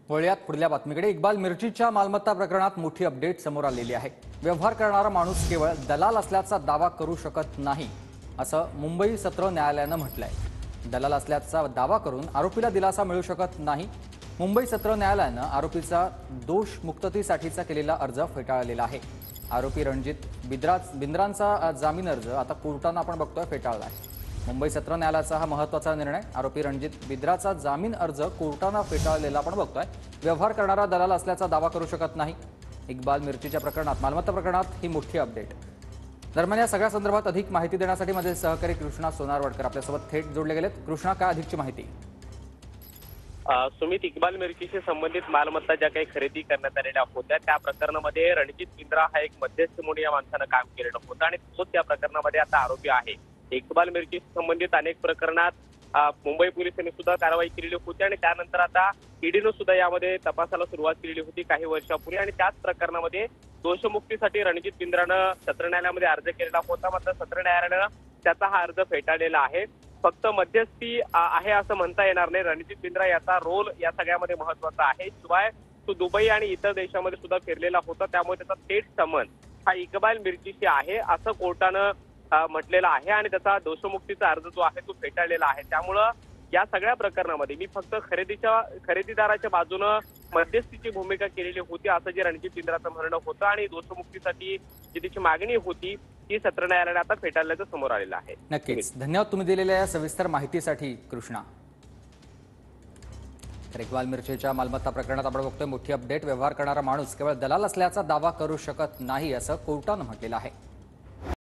वळूयात पुढल्या बातमीकडे। इक्बाल मिर्चीच्या मालमत्ता प्रकरणात मोठी अपडेट समोर आलेली आहे। व्यवहार करणारा माणूस केवळ दलाल असल्याचा दावा करू शकत नाही, असं मुंबई सत्र न्यायालयानं म्हटलंय। दलाल असल्याचा दावा करून आरोपीला दिलासा मिळू शकत नाही। मुंबई सत्र न्यायालयानं आरोपीचा दोष मुक्ततेसाठीचा केलेला अर्ज फेटाळलेला आहे। आरोपी रणजित बिंद्रांचा जामीन अर्ज आता कोर्टानं आपण बघतोय फेटाळला आहे। मुंबई सत्र न्यायालयाचा हा महत्त्वाचा निर्णय। आरोपी रणजित बिद्राचा जामीन अर्ज कोर्टानं फेटाळलेला आपण बघतोय। व्यवहार करणारा दलाल असल्याचा दावा करू शकत नाही। इक्बाल मिर्चीच्या प्रकरणात, मालमत्ता प्रकरणात ही मोठी अपडेट। दरम्यान या सगळ्या संदर्भात अधिक माहिती देण्यासाठी माझे सहकारी कृष्णा सोनारवडकर आपल्यासोबत थेट जोडले गेलेत। कृष्णा, काय अधिकची माहिती? सुमित, इक्बाल मिर्चीशी संबंधित मालमत्ता ज्या काही खरेदी करण्यात आलेल्या होत्या त्या प्रकरणामध्ये रणजित बिंद्रा हा एक मध्यस्थ म्हणून या माणसानं काम केलेलं होतं आणि तोच त्या प्रकरणामध्ये आता आरोपी आहे। इक्बाल मिर्चीशी संबंधित अनेक प्रकरणात मुंबई पोलिसांनी सुद्धा कारवाई केलेली होती आणि त्यानंतर आता ईडीनं सुद्धा यामध्ये तपासाला सुरुवात केलेली होती काही वर्षापूर्वी आणि त्याच प्रकरणामध्ये दोषमुक्तीसाठी रणजित बिंद्रानं सत्र न्यायालयामध्ये अर्ज केलेला होता। मात्र सत्र न्यायालयानं त्याचा हा अर्ज फेटाळलेला आहे। फक्त मध्यस्थी आहे असं म्हणता येणार नाही। रणजित बिंद्रा याचा रोल या सगळ्यामध्ये महत्वाचा आहे। शिवाय तो दुबई आणि इतर देशांमध्ये सुद्धा फिरलेला होता, त्यामुळे त्याचा थेट संबंध हा इक्बाल मिर्चीशी आहे असं कोर्टानं म्हटलेलं आहे आणि त्याचा दोषमुक्तीचा अर्ज जो आहे तो फेटाळलेला आहे। त्यामुळं या सगळ्या प्रकरणामध्ये मी फक्त खरेदीदाराच्या बाजूनं मध्यस्थीची भूमिका केलेली होती असं जे रणजित बिंद्राचं म्हणणं होतं आणि दोषमुक्तीसाठी जी त्याची मागणी होती ती सत्र न्यायालयाने आता फेटाळल्याचं समोर आलेलं आहे। नक्कीच, धन्यवाद तुम्ही दिलेल्या या सविस्तर माहितीसाठी कृष्णा। तर इक्बाल मिर्चीच्या मालमत्ता प्रकरणात आपण बघतोय मोठी अपडेट। व्यवहार करणारा माणूस केवळ दलाल असल्याचा दावा करू शकत नाही असं कोर्टानं म्हटलेलं आहे।